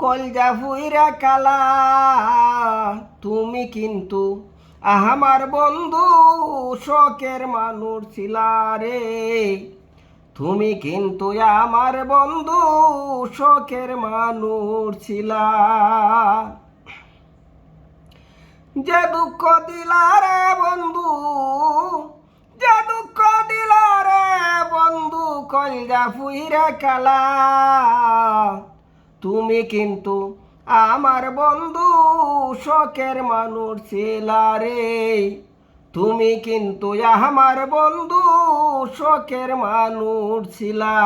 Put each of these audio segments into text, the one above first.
কলজা ফুইরা কালা, তুমি কিন্তু আমার বন্ধু শখের মানুষ ছিলা রে। তুমি কিন্তু আমার বন্ধু শখের মানুষ ছিলা। যে দুঃখ দিলা রে বন্ধু, যে দুঃখ দিলা রে বন্ধু কলজা ফুইরা কালা, তুমি কিন্তু আমার বন্ধু শখের মানুষ ছিলা রে। তুমি কিন্তু আমার বন্ধু শখের মানুষ ছিলা।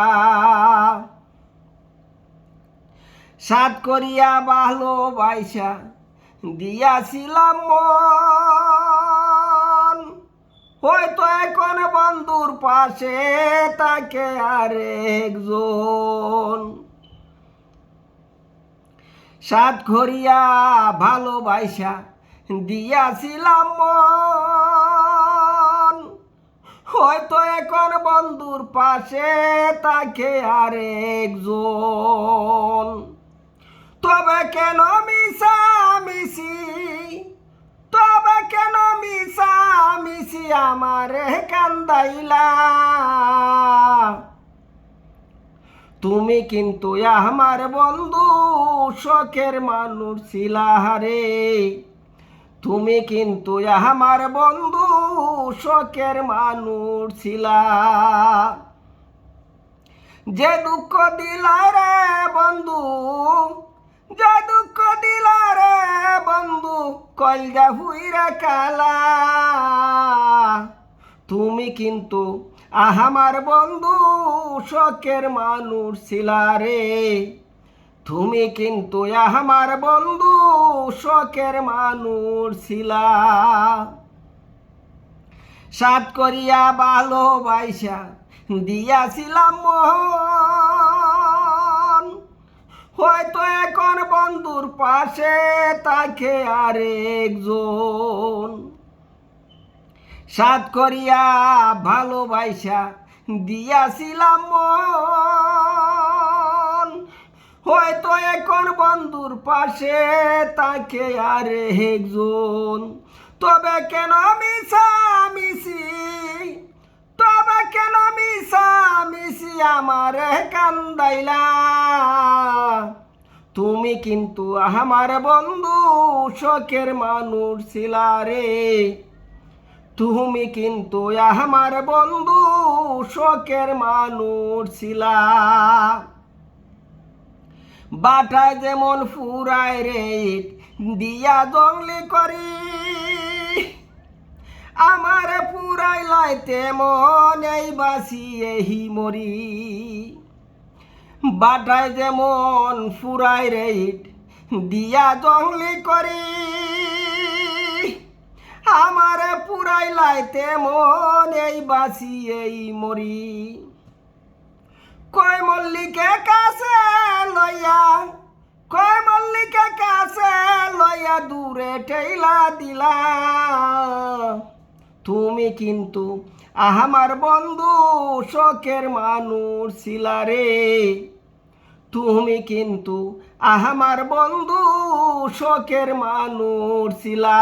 সাত করিয়া ভালোবাসা দিয়াছিলাম মন, হয়তো এখন বন্ধুর পাশে তাকে আরেকজন। সাত করিয়া ভালোবাসা দিয়াছিলাম মন, হয়তো এখন বন্ধুর পাশে তাকে আরেকজন। তবে কেন মিশামিশি, তবে কেন মিশামিশি আমারে কান্দাইলা। তুমি কিন্তু আমার বন্ধু শখের মানুষ ছিলা রে। তুমি কিন্তু আমার বন্ধু শখের মানুষ ছিলা। যে দুঃখ দিলা রে বন্ধু, যে দুঃখ দিলা রে বন্ধু কলজা ফুইরা কালা, তুমি কিন্তু আমার বন্ধু শখের মানুষ ছিলা রে। তুমি কিন্তু আমার বন্ধু শখের মানুষ ছিলা। সাত করিয়া ভালোবাসা দিয়াছিলাম মন, হয়তো এখন বন্ধুর পাশে তাকে আরেকজন। সাত করিয়া ভালোবাসা দিয়াছিলাম মন, হয়তো এখন বন্ধুর পাশে তাকে আরেকজন। তবে কেন মিশামিশি, তবে কেন মিশামিশি আমারে কান্দাইলা। তুমি কিন্তু আমার বন্ধু শখের মানুষ ছিলা রে। তুমি কিন্তু আমার বন্ধু শখের মানুষ ছিলা। বাটায় যেমন ফুরায় রে দিয়া জংলি করি, আমার পুরাইলাই তেমন এই বাসি এই মরি। বাটায় যেমন ফুরায় রে দিয়া জংলি করি, আমার পুরাইলাই তেমন এই বাসি এই মরি। কয় মল্লিকে কাছে লইয়া, কয় মল্লিকে কাছে লইয়া দূরে ঠেলা দিলা। তুমি কিন্তু আমার বন্ধু শখের মানুষ ছিলা রে। তুমি কিন্তু আমার বন্ধু শখের মানুষ ছিলা।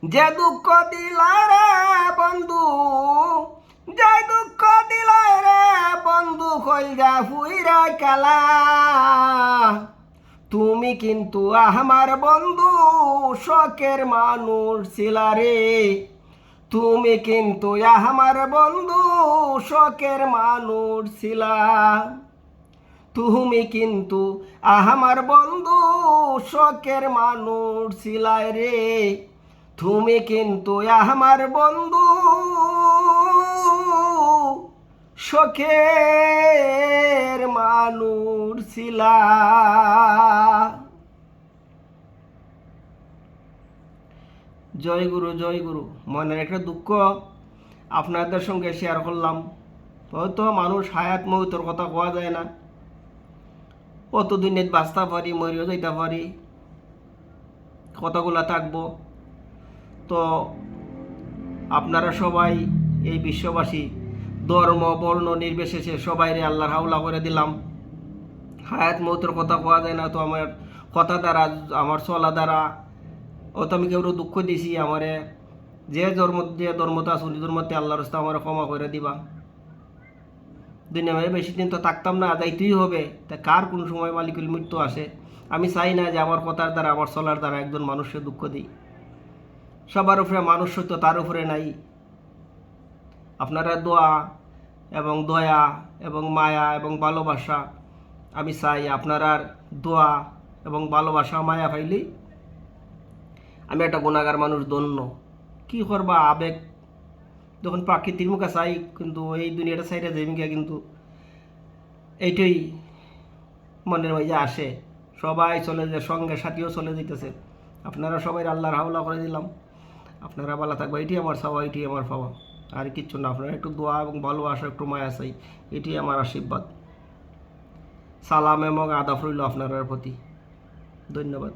যে দুঃখ দিলা রে বন্ধু, যে দুঃখ দিলা রে বন্ধু কলজা ফুইরা কালা, তুমি কিন্তু আমার বন্ধু শখের মানুষ ছিলা রে। তুমি কিন্তু আমার বন্ধু শখের মানুষ ছিলা। তুমি কিন্তু আমার বন্ধু শখের মানুষ ছিলা রে। তুমি কিন্তু আমার বন্ধু শখের মানুষ ছিলা। জয় গুরু, জয় গুরু। মনের একটা দুঃখ আপনাদের সঙ্গে শেয়ার করলাম। হয়তো মানুষ হায়াত মৌতের কথা কোয়া যায় না, কতদিনে বাঁচতে পারি, মরিও যাইতে পারি, কথাগুলা থাকবো। তো আপনারা সবাই এই বিশ্ববাসী ধর্ম বর্ণ নির্বিশেষে সবাইরে আল্লাহর হাওলা করে দিলাম। হায়াত মৌতের কথা কোয়া যায় না, তো আমার কথা দ্বারা, আমার চলা দ্বারা ও তো আমি কেউ দুঃখ দিছি আমারে, যে ধর্মতে আসুন ধর্মতে আল্লাহর রাস্তা আমার ক্ষমা করে দিবা। দুনিয়া বেশি দিন তো থাকতাম না, যাইতেই হবে। তা কার কোন সময় মালিকুল মৃত্যু আসে। আমি চাই না যে আমার কথার দ্বারা, আমার চলার দ্বারা একজন মানুষকে দুঃখ দিই। সবার উপরে মানুষ সত্য, তার উপরে নাই। আপনারা দোয়া এবং দয়া এবং মায়া এবং ভালোবাসা, আমি চাই আপনার দোয়া এবং ভালোবাসা মায়া পাইলেই আমি একটা গুণাগার মানুষ, ধন্য। কি করবা, আবেগ যখন প্রাকৃতিক মুখে চাই, কিন্তু এই দুনিয়াটা চাইটা জেমিকা, কিন্তু এইটাই মনের মাঝে আসে। সবাই চলে যায়, সঙ্গে সাথীও চলে যেতেছে। আপনারা সবাই আল্লাহর হাওলা করে দিলাম। আপনারা ভালো থাকবে, এটি আমার চাওয়া, এটি আমার পাওয়া, আর কিচ্ছু না। আপনারা একটু দোয়া এবং ভালোবাসা, একটু মায়া চাই, এটি আমার আশীর্বাদ। সালাম এবং আদাব রইল আপনার প্রতি। ধন্যবাদ।